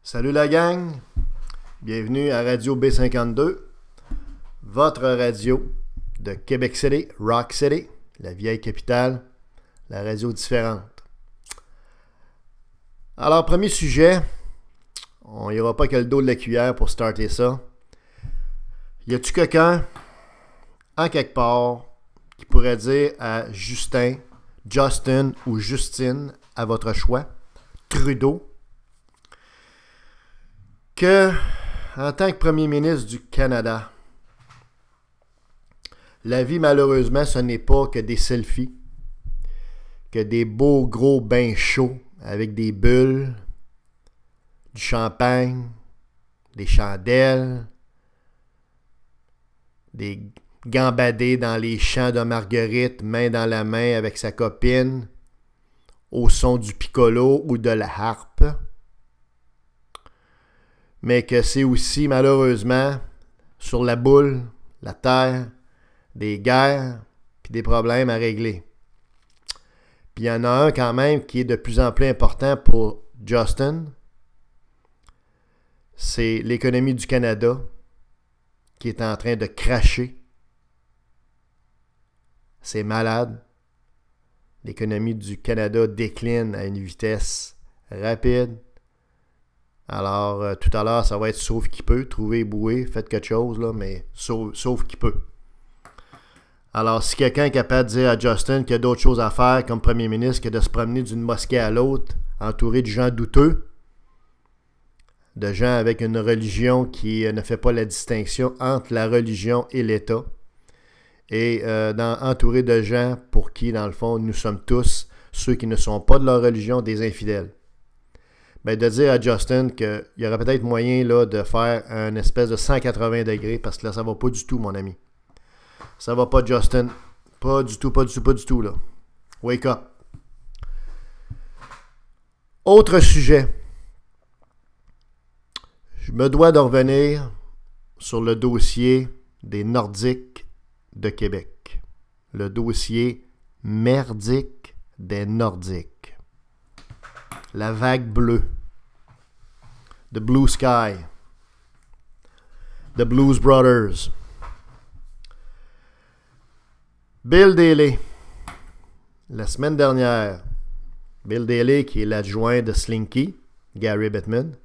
Salut la gang, bienvenue à Radio B52, votre radio de Québec City, Rock City, la vieille capitale, la radio différente. Alors, premier sujet, on n'ira pas que le dos de la cuillère pour starter ça. Y a-tu quelqu'un, en quelque part, qui pourrait dire à Justin ou Justine, à votre choix, Trudeau, que, en tant que premier ministre du Canada, la vie, malheureusement, ce n'est pas que des selfies, que des beaux gros bains chauds avec des bulles, du champagne, des chandelles, des gambadés dans les champs de Marguerite, main dans la main avec sa copine, au son du piccolo ou de la harpe. Mais que c'est aussi, malheureusement, sur la boule, la terre, des guerres, puis des problèmes à régler. Puis il y en a un quand même qui est de plus en plus important pour Justin. C'est l'économie du Canada qui est en train de cracher. C'est malade. L'économie du Canada décline à une vitesse rapide. Alors, tout à l'heure, ça va être sauf qui peut. Trouvez, bouez, faites quelque chose, là, mais sauf qui peut. Alors, si quelqu'un est capable de dire à Justin qu'il y a d'autres choses à faire comme premier ministre que de se promener d'une mosquée à l'autre, entouré de gens douteux, de gens avec une religion qui ne fait pas la distinction entre la religion et l'État, et entouré de gens pour qui, dans le fond, nous sommes tous, ceux qui ne sont pas de leur religion, des infidèles. Ben, de dire à Justin qu'il y aurait peut-être moyen là, de faire un espèce de 180 degrés, parce que là, ça va pas du tout, mon ami. Ça va pas, Justin. Pas du tout, là. Wake up. Autre sujet. Je me dois de revenir sur le dossier des Nordiques de Québec. Le dossier merdique des Nordiques. La vague bleue. The Blue Sky. The Blues Brothers. Bill Daly. La semaine dernière, Bill Daly, qui est l'adjoint de Slinky, Gary Bettman,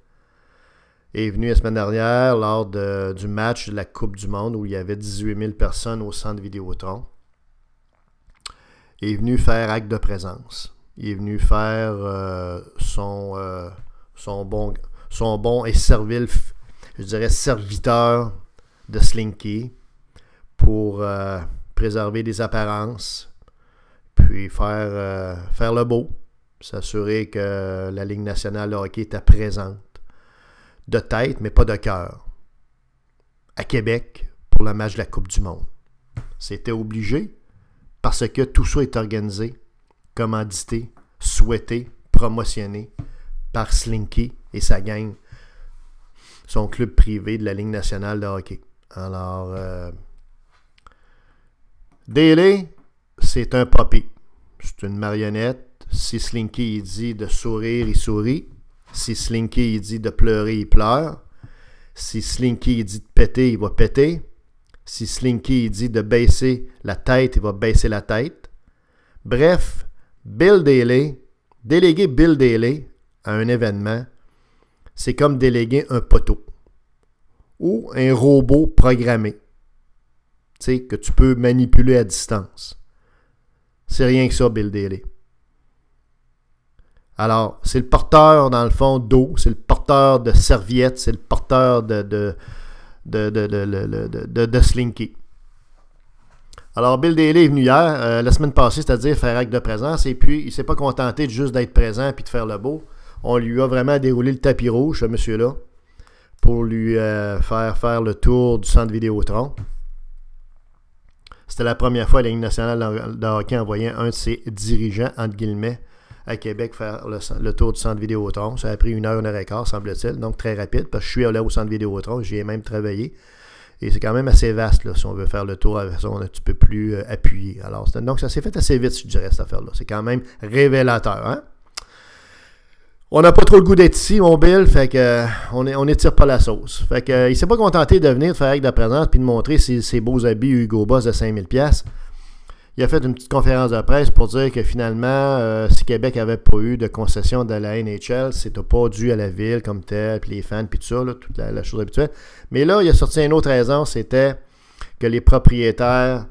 est venu la semaine dernière lors du match de la Coupe du Monde où il y avait 18 000 personnes au centre Vidéotron. Il est venu faire acte de présence. Il est venu faire son bon et servile, je dirais, serviteur de Slinky pour préserver des apparences, puis faire le beau, s'assurer que la Ligue nationale de hockey était présente, de tête, mais pas de cœur, à Québec pour le match de la Coupe du Monde. C'était obligé parce que tout ça est organisé, commandité, souhaité, promotionné par Slinky et sa gang, son club privé de la Ligue nationale de hockey. Alors, Daly, c'est un puppy. C'est une marionnette. Si Slinky il dit de sourire, il sourit. Si Slinky il dit de pleurer, il pleure. Si Slinky il dit de péter, il va péter. Si Slinky il dit de baisser la tête, il va baisser la tête. Bref, Bill Daly, déléguer Bill Daly à un événement, c'est comme déléguer un poteau ou un robot programmé, tu sais, que tu peux manipuler à distance. C'est rien que ça, Bill Daly. Alors, c'est le porteur, dans le fond, d'eau, c'est le porteur de serviettes, c'est le porteur de Slinky. Alors, Bill Daly est venu hier, la semaine passée, c'est-à-dire faire acte de présence, et puis il ne s'est pas contenté de juste d'être présent et de faire le beau. On lui a vraiment déroulé le tapis rouge, ce monsieur-là, pour lui faire le tour du centre Vidéotron. C'était la première fois que la Ligue nationale de hockey envoyait un de ses dirigeants, entre guillemets, à Québec faire le tour du centre Vidéotron. Ça a pris 1 heure et quart, semble-t-il, donc très rapide, parce que je suis allé au centre Vidéotron, j'y ai même travaillé. Et c'est quand même assez vaste, là, si on veut faire le tour avec ça, on a un petit peu plus appuyé. Alors, donc, ça s'est fait assez vite, je dirais, cette affaire-là. C'est quand même révélateur, hein? On n'a pas trop le goût d'être ici, mon Bill, fait que on n'étire pas la sauce. Fait que il s'est pas contenté de venir de faire acte de présence puis de montrer ses beaux habits Hugo Boss de 5000$. Il a fait une petite conférence de presse pour dire que finalement, si Québec n'avait pas eu de concession de la NHL, c'était pas dû à la ville comme telle, puis les fans, puis tout ça, là, toute la chose habituelle. Mais là, il a sorti une autre raison, c'était que les propriétaires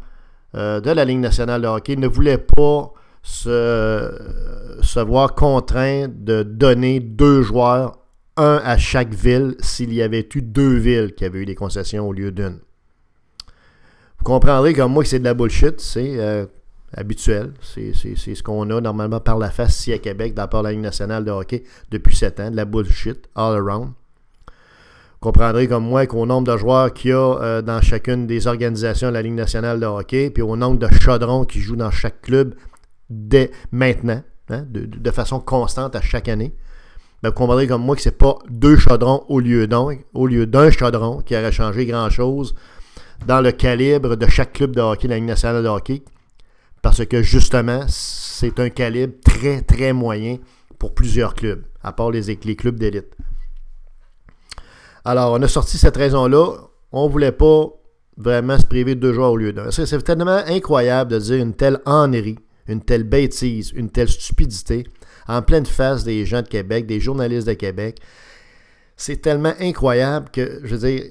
de la Ligue nationale de hockey ne voulaient pas se voir contraints de donner 2 joueurs, un à chaque ville, s'il y avait eu 2 villes qui avaient eu des concessions au lieu d'une. Vous comprendrez comme moi que c'est de la bullshit, c'est habituel. C'est ce qu'on a normalement par la face ici à Québec, dans la Ligue nationale de hockey depuis 7 ans, de la bullshit all around. Vous comprendrez comme moi qu'au nombre de joueurs qu'il y a dans chacune des organisations de la Ligue nationale de hockey, puis au nombre de chaudrons qui jouent dans chaque club dès maintenant, hein, de façon constante à chaque année, ben vous comprendrez comme moi que c'est pas 2 chaudrons au lieu d'un chaudron qui aurait changé grand-chose dans le calibre de chaque club de hockey de la Ligue nationale de hockey, parce que justement, c'est un calibre très, très moyen pour plusieurs clubs, à part les clubs d'élite. Alors, on a sorti cette raison-là. On ne voulait pas vraiment se priver de 2 joueurs au lieu d'un. C'est tellement incroyable de dire une telle ennerie, une telle bêtise, une telle stupidité en pleine face des gens de Québec, des journalistes de Québec. C'est tellement incroyable que, je veux dire,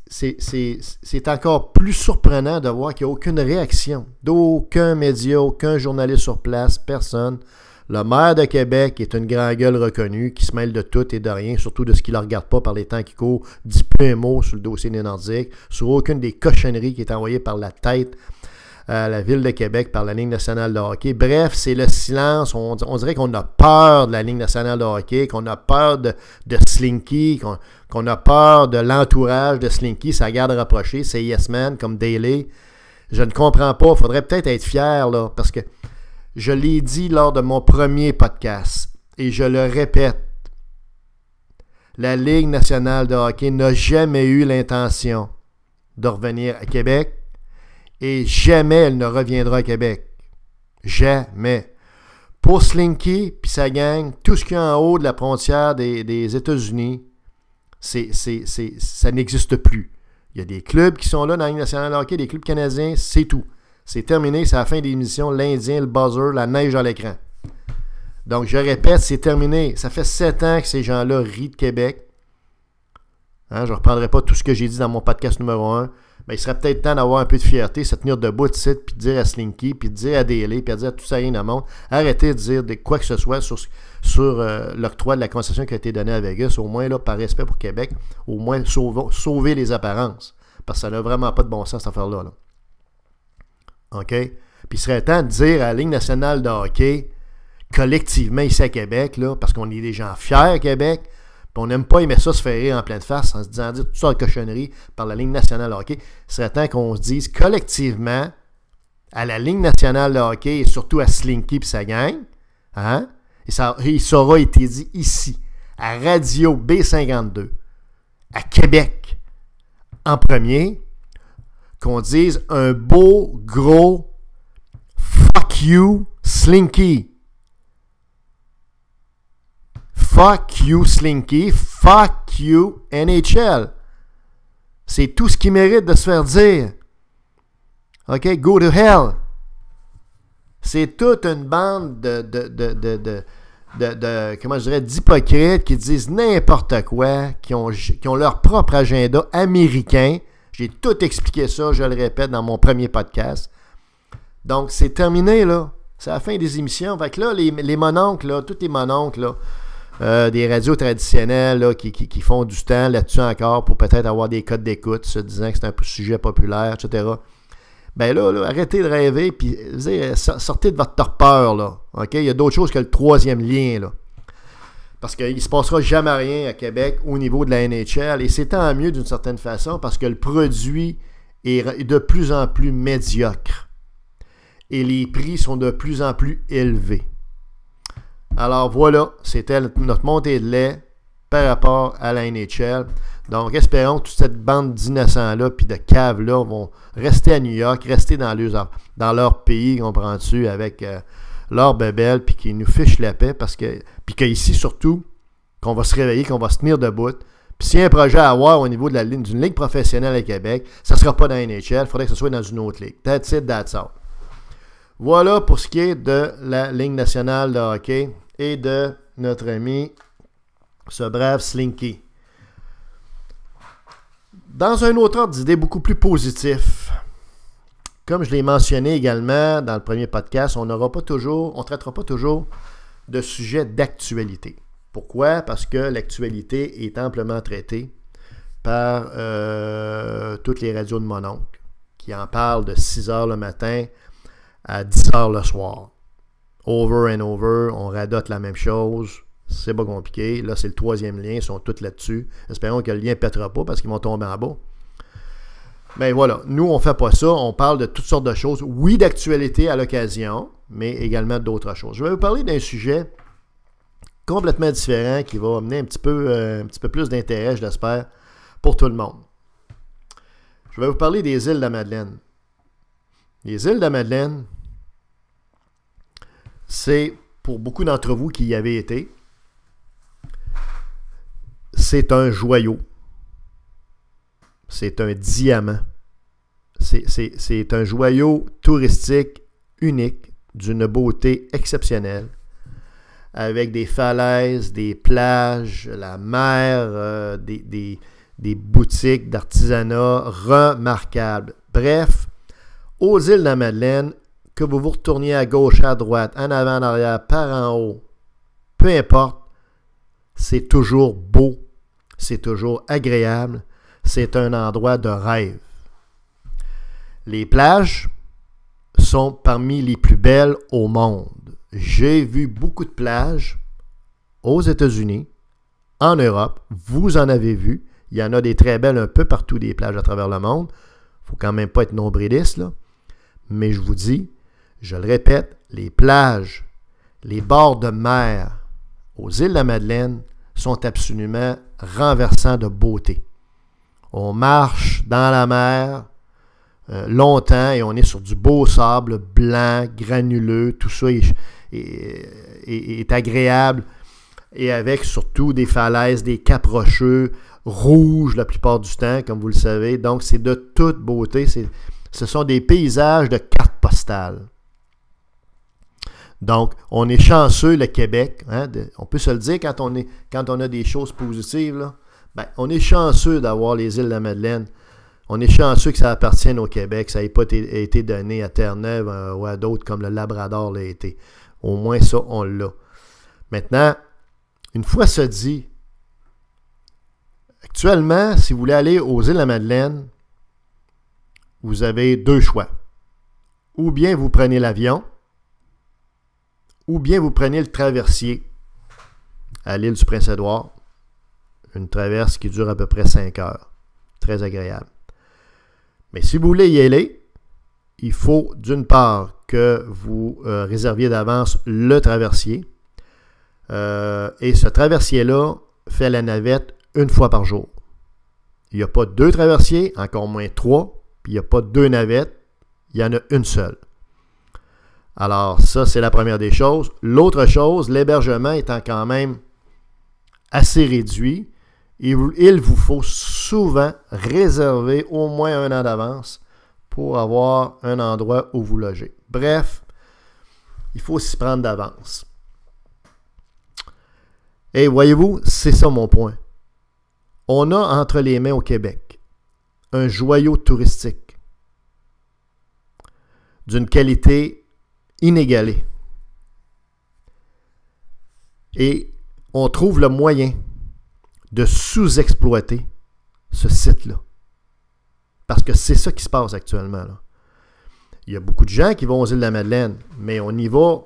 c'est encore plus surprenant de voir qu'il n'y a aucune réaction d'aucun média, aucun journaliste sur place, personne. Le maire de Québec est une grande gueule reconnue qui se mêle de tout et de rien, surtout de ce qui ne le regarde pas par les temps qui courent, dit plus un mot sur le dossier des Nordiques, sur aucune des cochonneries qui est envoyée par la tête à la Ville de Québec par la Ligue nationale de hockey. Bref, c'est le silence. On dirait qu'on a peur de la Ligue nationale de hockey, qu'on a peur de Slinky, qu'on a peur de l'entourage de Slinky, sa garde rapprochée, c'est Yes Man comme Daily. Je ne comprends pas. Il faudrait peut-être être fier, là, parce que je l'ai dit lors de mon premier podcast, et je le répète, la Ligue nationale de hockey n'a jamais eu l'intention de revenir à Québec. Et jamais elle ne reviendra à Québec. Jamais. Pour Slinky puis sa gang, tout ce qu'il y a en haut de la frontière des États-Unis, ça n'existe plus. Il y a des clubs qui sont là dans la Ligue nationale de hockey, des clubs canadiens, c'est tout. C'est terminé, c'est la fin des émissions, l'Indien, le buzzer, la neige à l'écran. Donc, je répète, c'est terminé. Ça fait 7 ans que ces gens-là rient de Québec. Hein, je ne reprendrai pas tout ce que j'ai dit dans mon podcast numéro 1. Ben, il serait peut-être temps d'avoir un peu de fierté, se tenir debout ici, puis de dire à Slinky, puis de dire à DLA, puis de dire à tout ça rien au monde, arrêtez de dire quoi que ce soit sur l'octroi de la concession qui a été donnée à Vegas, au moins là, par respect pour Québec, au moins sauver les apparences. Parce que ça n'a vraiment pas de bon sens, cette affaire-là. Là. OK? Puis il serait temps de dire à la Ligue nationale de hockey, collectivement ici à Québec, là, parce qu'on est des gens fiers à Québec, puis on n'aime pas aimer ça se faire rire en pleine face en se disant dire toutes sortes de cochonneries par la Ligue nationale de hockey. Il serait temps qu'on se dise collectivement à la Ligue nationale de hockey et surtout à Slinky et sa gang, hein? Et ça aura été dit ici, à Radio B52, à Québec, en premier, qu'on dise un beau, gros fuck you, Slinky. Fuck you, Slinky. Fuck you, NHL. C'est tout ce qui mérite de se faire dire. OK? Go to hell. C'est toute une bande comment je dirais, d'hypocrites qui disent n'importe quoi, qui ont leur propre agenda américain. J'ai tout expliqué ça, je le répète, dans mon premier podcast. Donc, c'est terminé, là. C'est la fin des émissions. Fait que là, les mononcles, là, tous les mononcles, là, des radios traditionnelles là, qui font du temps là-dessus encore pour peut-être avoir des codes d'écoute, se disant que c'est un sujet populaire, etc. Ben là, arrêtez de rêver, puis sortez de votre torpeur, là. OK? Il y a d'autres choses que le 3e lien, là. Parce qu'il ne se passera jamais rien à Québec au niveau de la NHL, et c'est tant mieux d'une certaine façon, parce que le produit est de plus en plus médiocre. Et les prix sont de plus en plus élevés. Alors voilà, c'était notre montée de lait par rapport à la NHL. Donc espérons que toute cette bande d'innocents-là puis de caves-là vont rester à New York, rester dans leur pays, comprends-tu, avec leur bébelle, puis qu'ils nous fichent la paix, puis qu'ici, surtout, qu'on va se réveiller, qu'on va se tenir debout. Puis s'il y a un projet à avoir au niveau d'une ligue professionnelle à Québec, ça ne sera pas dans la NHL, il faudrait que ce soit dans une autre ligue. That's it, that's all. Voilà pour ce qui est de la Ligue nationale de hockey et de notre ami, ce brave Slinky. Dans un autre ordre d'idée beaucoup plus positif, comme je l'ai mentionné également dans le premier podcast, on ne traitera pas toujours de sujets d'actualité. Pourquoi? Parce que l'actualité est amplement traitée par toutes les radios de mon oncle, qui en parlent de 6 heures le matin à 10 heures le soir. Over and over, on radote la même chose. C'est pas compliqué. Là, c'est le 3e lien. Ils sont tous là-dessus. Espérons que le lien ne pètera pas parce qu'ils vont tomber en bas. Mais voilà. Nous, on ne fait pas ça. On parle de toutes sortes de choses. Oui, d'actualité à l'occasion, mais également d'autres choses. Je vais vous parler d'un sujet complètement différent qui va amener un petit peu plus d'intérêt, je l'espère, pour tout le monde. Je vais vous parler des îles de la Madeleine. Les îles de la Madeleine, c'est, pour beaucoup d'entre vous qui y avez été, c'est un joyau. C'est un diamant. C'est un joyau touristique unique, d'une beauté exceptionnelle, avec des falaises, des plages, la mer, des boutiques d'artisanat remarquables. Bref, aux îles de la Madeleine, que vous vous retourniez à gauche, à droite, en avant, en arrière, par en haut, peu importe, c'est toujours beau, c'est toujours agréable, c'est un endroit de rêve. Les plages sont parmi les plus belles au monde. J'ai vu beaucoup de plages aux États-Unis, en Europe, vous en avez vu, il y en a des très belles un peu partout, des plages à travers le monde. Il ne faut quand même pas être nombriliste, là. Mais je vous dis, je le répète, les plages, les bords de mer aux îles de la Madeleine sont absolument renversants de beauté. On marche dans la mer longtemps et on est sur du beau sable blanc, granuleux, tout ça est agréable et avec surtout des falaises, des caps rocheux, rouges la plupart du temps, comme vous le savez. Donc, c'est de toute beauté. Ce sont des paysages de cartes postales. Donc, on est chanceux, le Québec. On peut se le dire quand on a des choses positives. Là, on est chanceux d'avoir les îles de la Madeleine. On est chanceux que ça appartienne au Québec. Ça n'ait pas été donné à Terre-Neuve ou à d'autres comme le Labrador l'a été. Au moins, ça, on l'a. Maintenant, une fois ça dit, actuellement, si vous voulez aller aux îles de la Madeleine, vous avez 2 choix. Ou bien vous prenez l'avion, ou bien vous prenez le traversier à l'île du Prince-Édouard. Une traverse qui dure à peu près 5 heures. Très agréable. Mais si vous voulez y aller, il faut d'une part que vous réserviez d'avance le traversier. Et ce traversier-là fait la navette une fois par jour. Il n'y a pas 2 traversiers, encore moins 3. Puis il n'y a pas 2 navettes, il y en a une seule. Alors, ça, c'est la première des choses. L'autre chose, l'hébergement étant quand même assez réduit, il vous faut souvent réserver au moins 1 an d'avance pour avoir un endroit où vous loger. Bref, il faut s'y prendre d'avance. Et voyez-vous, c'est ça mon point. On a entre les mains au Québec un joyau touristique d'une qualité inégalée. Et on trouve le moyen de sous-exploiter ce site-là. Parce que c'est ça qui se passe actuellement, là. Il y a beaucoup de gens qui vont aux îles de la Madeleine, mais on y va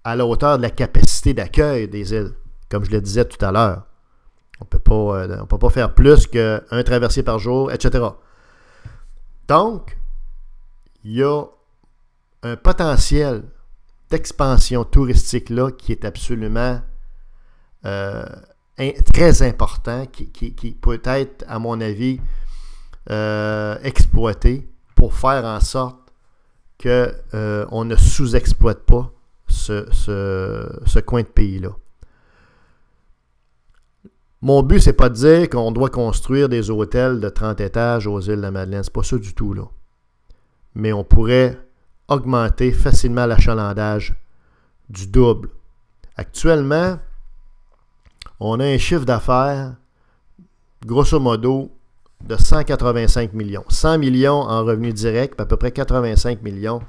à la hauteur de la capacité d'accueil des îles, comme je le disais tout à l'heure. On peut pas faire plus qu'un traversier par jour, etc. Donc, il y a un potentiel d'expansion touristique là qui est absolument très important, qui peut être, à mon avis, exploité pour faire en sorte qu'on ne sous-exploite pas ce coin de pays-là. Mon but, c'est pas de dire qu'on doit construire des hôtels de 30 étages aux îles de la Madeleine. C'est pas ça du tout, là. Mais on pourrait augmenter facilement l'achalandage du double. Actuellement, on a un chiffre d'affaires, grosso modo, de 185 millions. 100 millions en revenus directs, puis à peu près 85 millions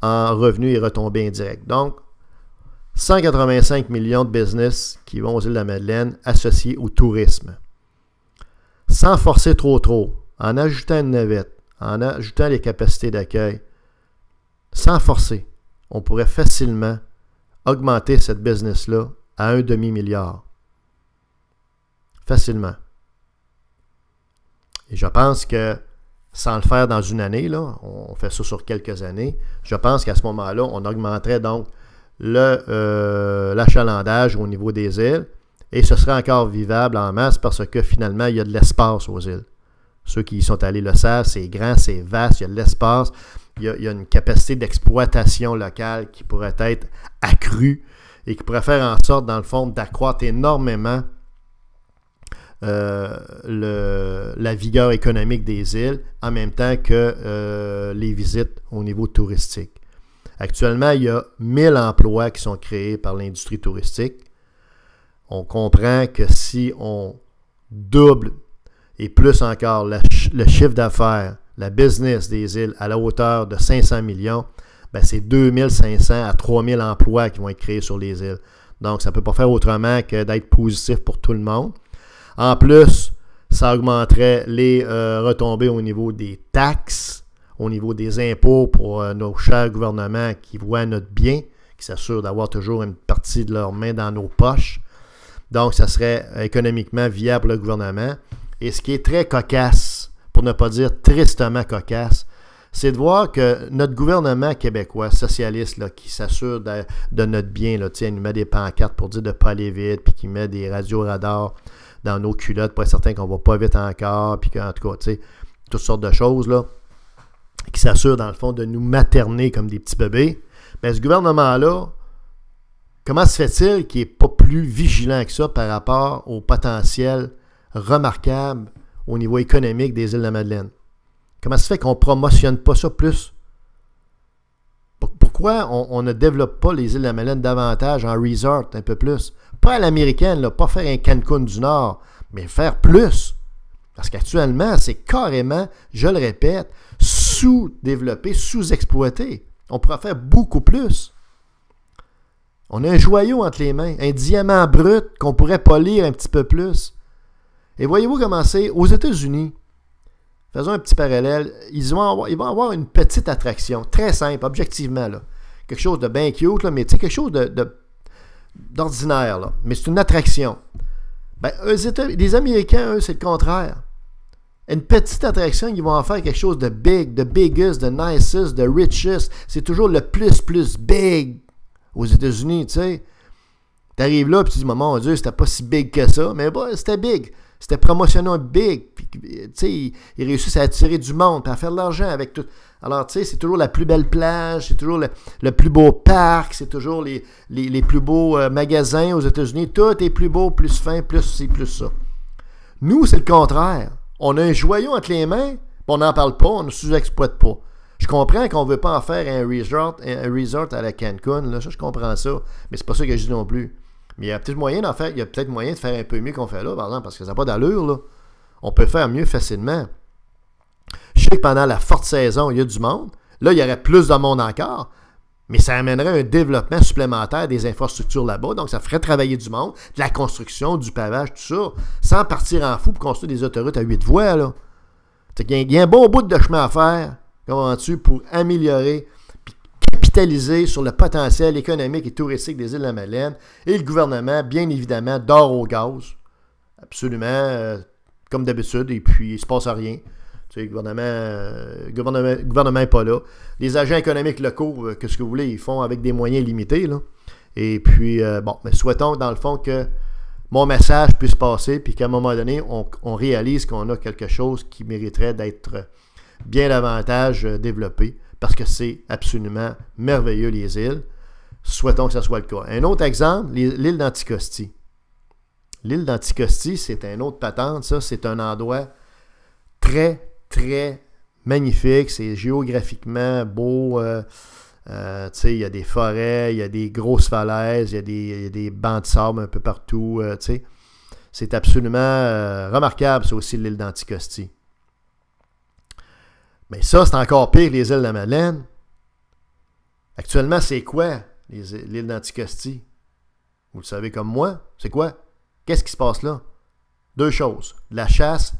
en revenus et retombées indirects. Donc, 185 millions de business qui vont aux îles de la Madeleine associés au tourisme. Sans forcer trop, en ajoutant une navette, en ajoutant les capacités d'accueil, sans forcer, on pourrait facilement augmenter cette business-là à un demi-milliard. Facilement. Et je pense que, sans le faire dans une année, là, on fait ça sur quelques années, je pense qu'à ce moment-là, on augmenterait donc l'achalandage au niveau des îles et ce serait encore vivable en masse parce que finalement, il y a de l'espace aux îles. Ceux qui y sont allés le savent, c'est grand, c'est vaste, il y a de l'espace, il y a une capacité d'exploitation locale qui pourrait être accrue et qui pourrait faire en sorte, dans le fond, d'accroître énormément la vigueur économique des îles en même temps que les visites au niveau touristique. Actuellement, il y a 1000 emplois qui sont créés par l'industrie touristique. On comprend que si on double et plus encore le chiffre d'affaires, la business des îles à la hauteur de 500 millions, ben c'est 2500 à 3000 emplois qui vont être créés sur les îles. Donc, ça ne peut pas faire autrement que d'être positif pour tout le monde. En plus, ça augmenterait les retombées au niveau des taxes, au niveau des impôts pour nos chers gouvernements qui voient notre bien, qui s'assurent d'avoir toujours une partie de leurs mains dans nos poches. Donc, ça serait économiquement viable pour le gouvernement. Et ce qui est très cocasse, pour ne pas dire tristement cocasse, c'est de voir que notre gouvernement québécois, socialiste, là, qui s'assure de notre bien, là, il nous met des pancartes pour dire de ne pas aller vite, puis qui met des radars dans nos culottes pour être certain qu'on ne va pas vite encore, puis qu'en tout cas, toutes sortes de choses, là, qui s'assurent, dans le fond, de nous materner comme des petits bébés. Mais ce gouvernement-là, comment se fait-il qu'il n'est pas plus vigilant que ça par rapport au potentiel remarquable au niveau économique des îles de la Madeleine? Comment ça se fait qu'on ne promotionne pas ça plus? Pourquoi on ne développe pas les îles de la Madeleine davantage en resort un peu plus? Pas à l'américaine, là, pas faire un Cancun du Nord, mais faire plus. Parce qu'actuellement, c'est carrément, je le répète, sous-développé, sous-exploité. On pourrait faire beaucoup plus. On a un joyau entre les mains, un diamant brut qu'on pourrait polir un petit peu plus. Et voyez-vous comment c'est? Aux États-Unis, faisons un petit parallèle, ils vont avoir une petite attraction, très simple, objectivement, là. Quelque chose de bien cute, là, mais tu sais, quelque chose d'ordinaire, là. Mais c'est une attraction. Ben, les Américains, eux, c'est le contraire. Une petite attraction, ils vont en faire quelque chose de big, de biggest, de nicest, de richest. C'est toujours le plus big aux États-Unis, tu sais. T'arrives là, puis tu dis, mon Dieu, c'était pas si big que ça. Mais bah, c'était big. C'était promotionnant big. Puis, tu sais, ils réussissent à attirer du monde, puis à faire de l'argent avec tout. Alors, tu sais, c'est toujours la plus belle plage, c'est toujours le plus beau parc, c'est toujours les plus beaux magasins aux États-Unis. Tout est plus beau, plus fin, plus ci, plus ça. Nous, c'est le contraire. On a un joyau entre les mains, puis on n'en parle pas, on ne sous-exploite pas. Je comprends qu'on ne veut pas en faire un resort à la Cancun, là, ça, je comprends ça, mais c'est pas ça que je dis non plus. Mais il y a peut-être moyen d'en faire, il y a peut-être moyen de faire un peu mieux qu'on fait là, par exemple, parce que ça n'a pas d'allure, là. On peut faire mieux facilement. Je sais que pendant la forte saison, il y a du monde. Là, il y aurait plus de monde encore, mais ça amènerait un développement supplémentaire des infrastructures là-bas. Donc, ça ferait travailler du monde, de la construction, du pavage, tout ça, sans partir en fou pour construire des autoroutes à 8 voies, là. Il y a un bon bout de chemin à faire, comprends-tu, pour améliorer puis capitaliser sur le potentiel économique et touristique des îles de la Madeleine. Et le gouvernement, bien évidemment, dort au gaz. Absolument, comme d'habitude, et puis il ne se passe rien. Tu sais, le gouvernement n'est pas là. Les agents économiques locaux, qu'est-ce que vous voulez, ils font avec des moyens limités, là. Et puis, mais souhaitons, dans le fond, que mon message puisse passer, puis qu'à un moment donné, on réalise qu'on a quelque chose qui mériterait d'être bien davantage développé, parce que c'est absolument merveilleux, les îles. Souhaitons que ce soit le cas. Un autre exemple, l'île d'Anticosti. L'île d'Anticosti, c'est un autre patente. Ça, c'est un endroit très, très magnifique. C'est géographiquement beau. Il y a des forêts, il y a des grosses falaises, il y a des bancs de sable un peu partout. C'est absolument remarquable, ça aussi, l'île d'Anticosti. Mais ça, c'est encore pire que les îles de la Madeleine. Actuellement, c'est quoi l'île d'Anticosti? Vous le savez comme moi. C'est quoi? Qu'est-ce qui se passe là? Deux choses. De la chasse,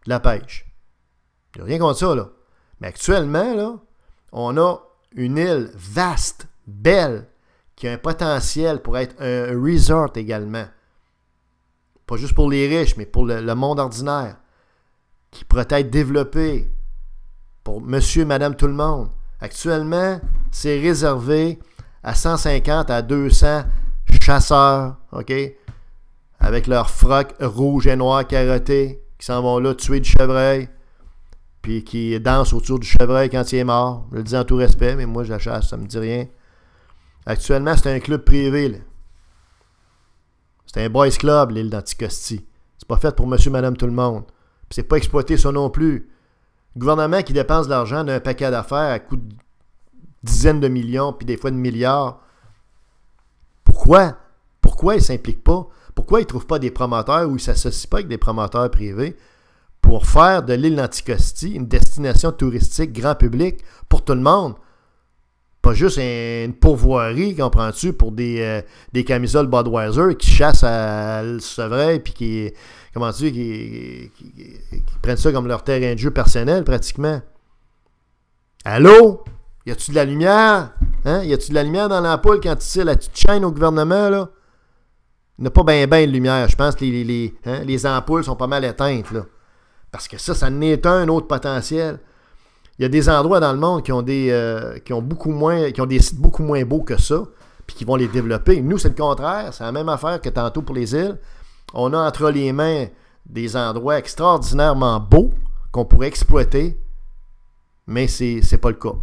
de la pêche. Il n'y a rien contre ça, là. Mais actuellement, là, on a une île vaste, belle, qui a un potentiel pour être un resort également. Pas juste pour les riches, mais pour le monde ordinaire. Qui pourrait être développé pour monsieur, madame, tout le monde. Actuellement, c'est réservé à 150 à 200 chasseurs, OK? Avec leurs frocs rouges et noirs carottés, qui s'en vont là tuer du chevreuil, puis qui dansent autour du chevreuil quand il est mort. Je le dis en tout respect, mais moi, je la chasse, ça me dit rien. Actuellement, c'est un club privé, là. C'est un boys club, l'île d'Anticosti. C'est pas fait pour monsieur, madame, tout le monde. Puis c'est pas exploité ça non plus. Le gouvernement qui dépense de l'argent d'un paquet d'affaires à coût de dizaines de millions, puis des fois de milliards. Pourquoi? Pourquoi il ne s'implique pas? Pourquoi il ne trouve pas des promoteurs ou il ne s'associe pas avec des promoteurs privés pour faire de l'île d'Anticosti une destination touristique grand public pour tout le monde? Pas juste une pourvoirie, comprends-tu, pour des camisoles Budweiser qui chassent à le sevreuil puis qui prennent ça comme leur terrain de jeu personnel pratiquement. Allô? Y a-tu de la lumière? Hein? Y a-tu de la lumière dans l'ampoule quand tu tires la petite chaîne au gouvernement, là? Il n'y a pas bien de lumière. Je pense que les ampoules sont pas mal éteintes, là. Parce que ça n'est un autre potentiel. Il y a des endroits dans le monde qui ont des sites beaucoup moins beaux que ça, puis qui vont les développer. Nous, c'est le contraire. C'est la même affaire que tantôt pour les îles. On a entre les mains des endroits extraordinairement beaux qu'on pourrait exploiter, mais c'est pas le cas.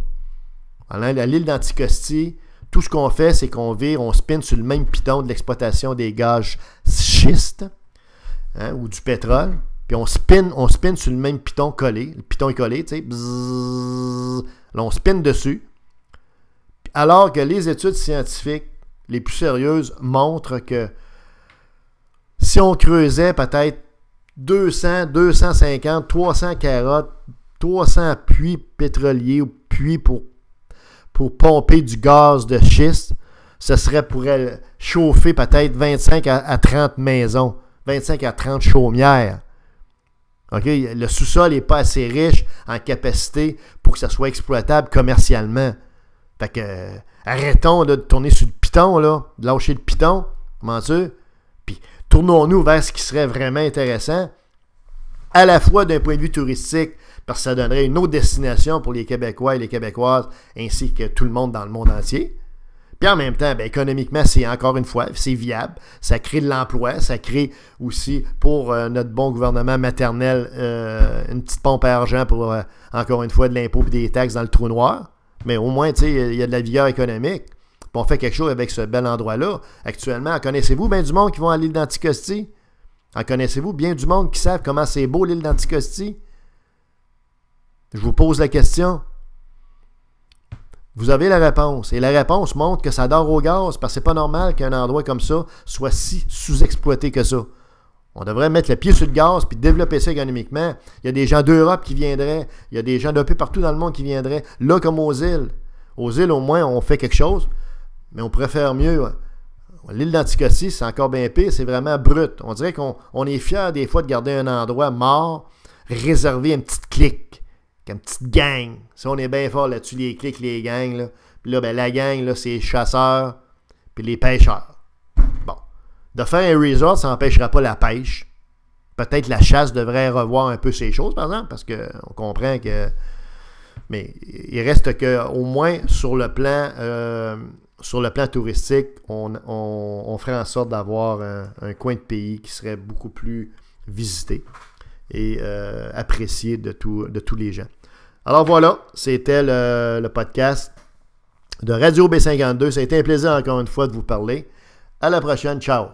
À l'île d'Anticosti, tout ce qu'on fait, c'est qu'on vire, on spin sur le même piton de l'exploitation des gaz schistes, hein, ou du pétrole. Puis on spin sur le même piton collé. Le piton est collé, tu sais. Là, on spin dessus. Alors que les études scientifiques les plus sérieuses montrent que si on creusait peut-être 200, 250, 300 carottes, 300 puits pétroliers ou puits pour pomper du gaz de schiste, ce serait pour chauffer peut-être 25 à 30 maisons, 25 à 30 chaumières. Okay? Le sous-sol n'est pas assez riche en capacité pour que ça soit exploitable commercialement. Fait que arrêtons là, de tourner sur le piton, là, de lâcher le piton, comment dire, puis tournons-nous vers ce qui serait vraiment intéressant, à la fois d'un point de vue touristique, parce que ça donnerait une autre destination pour les Québécois et les Québécoises, ainsi que tout le monde dans le monde entier. Puis en même temps, économiquement, c'est encore une fois, c'est viable. Ça crée de l'emploi. Ça crée aussi, pour notre bon gouvernement maternel, une petite pompe à argent pour, encore une fois, de l'impôt et des taxes dans le trou noir. Mais au moins, tu sais, il y a de la vigueur économique. Puis on fait quelque chose avec ce bel endroit-là. Actuellement, en connaissez-vous bien du monde qui vont à l'île d'Anticosti? En connaissez-vous bien du monde qui savent comment c'est beau l'île d'Anticosti? Je vous pose la question. Vous avez la réponse. Et la réponse montre que ça dort au gaz parce que c'est pas normal qu'un endroit comme ça soit si sous-exploité que ça. On devrait mettre le pied sur le gaz puis développer ça économiquement. Il y a des gens d'Europe qui viendraient. Il y a des gens d'un peu partout dans le monde qui viendraient. Là, comme aux îles. Aux îles, au moins, on fait quelque chose. Mais on pourrait faire mieux. L'île d'Anticosti, c'est encore bien pire. C'est vraiment brut. On dirait qu'on est fiers des fois de garder un endroit mort, réservé à une petite clique. Une petite gang. Ça, on est bien fort là-dessus, les clics, les gangs. Là. Puis là, la gang, là, c'est les chasseurs puis les pêcheurs. Bon. De faire un resort, ça n'empêchera pas la pêche. Peut-être la chasse devrait revoir un peu ces choses, par exemple, parce qu'on comprend que... Mais il reste qu'au moins, sur le plan touristique, on ferait en sorte d'avoir un coin de pays qui serait beaucoup plus visité et apprécié de tous les gens. Alors voilà, c'était le podcast de Radio B52. Ça a été un plaisir encore une fois de vous parler. À la prochaine. Ciao!